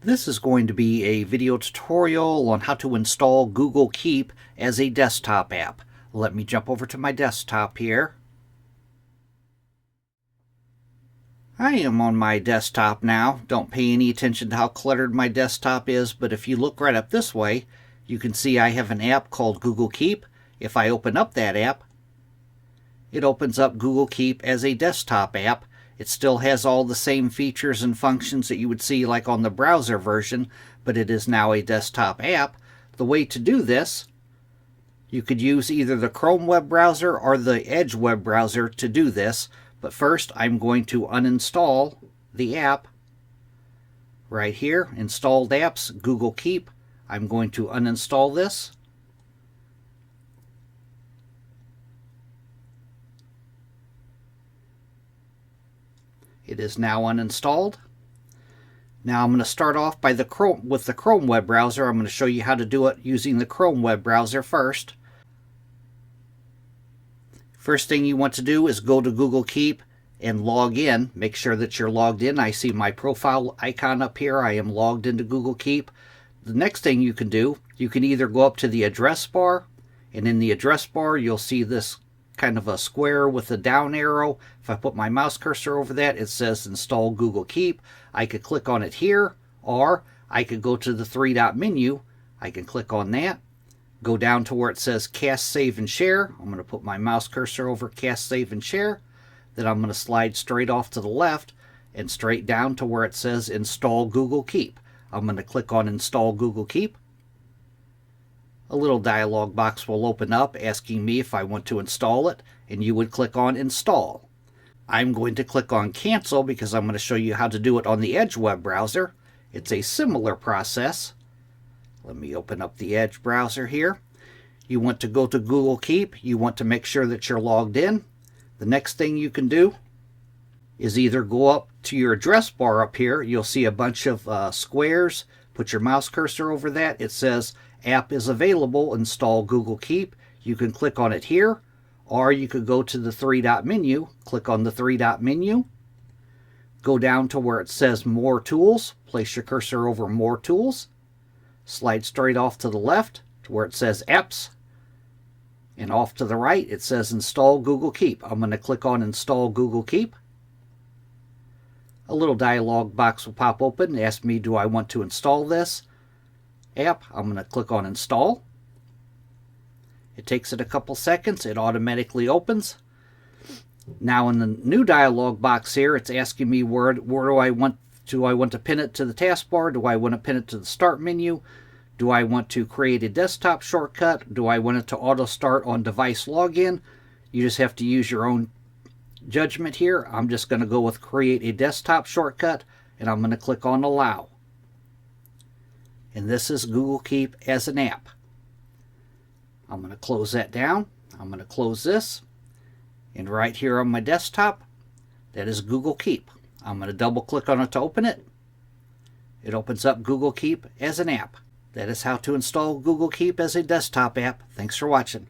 This is going to be a video tutorial on how to install Google Keep as a desktop app. Let me jump over to my desktop here. I am on my desktop now. Don't pay any attention to how cluttered my desktop is, but if you look right up this way, you can see I have an app called Google Keep. If I open up that app, it opens up Google Keep as a desktop app. It still has all the same features and functions that you would see like on the browser version, but it is now a desktop app. The way to do this, you could use either the Chrome web browser or the Edge web browser to do this. But first, I'm going to uninstall the app. Right here, Installed Apps, Google Keep. I'm going to uninstall this. It is now uninstalled. Now I'm going to start off with the Chrome web browser. I'm going to show you how to do it using the Chrome web browser first. First thing you want to do is go to Google Keep and log in. Make sure that you're logged in. I see my profile icon up here. I am logged into Google Keep. The next thing you can do, you can either go up to the address bar, and in the address bar you'll see this kind of a square with a down arrow. If I put my mouse cursor over that, it says Install Google Keep. I could click on it here, or I could go to the three-dot menu. I can click on that. Go down to where it says Cast, Save, and Share. I'm going to put my mouse cursor over Cast, Save, and Share. Then I'm going to slide straight off to the left and straight down to where it says Install Google Keep. I'm going to click on Install Google Keep. A little dialog box will open up asking me if I want to install it, and you would click on Install. I'm going to click on Cancel because I'm going to show you how to do it on the Edge web browser. It's a similar process. Let me open up the Edge browser here. You want to go to Google Keep. You want to make sure that you're logged in. The next thing you can do is either go up to your address bar up here. You'll see a bunch of squares. Put your mouse cursor over that. It says App is available, Install Google Keep. You can click on it here, or you could go to the three-dot menu. Click on the three-dot menu. Go down to where it says More Tools. Place your cursor over More Tools. Slide straight off to the left to where it says Apps. And off to the right, it says Install Google Keep. I'm going to click on Install Google Keep. A little dialog box will pop open and ask me, do I want to install this app? I'm going to click on Install. It takes it a couple seconds. It automatically opens. Now in the new dialog box here, it's asking me where do I want to pin it to the taskbar? Do I want to pin it to the start menu? Do I want to create a desktop shortcut? Do I want it to auto start on device login? You just have to use your own judgment here. I'm just going to go with create a desktop shortcut, and I'm going to click on Allow. And this is Google Keep as an app. I'm going to close that down. I'm going to close this. And right here on my desktop, that is Google Keep. I'm going to double click on it to open it. It opens up Google Keep as an app. That is how to install Google Keep as a desktop app. Thanks for watching.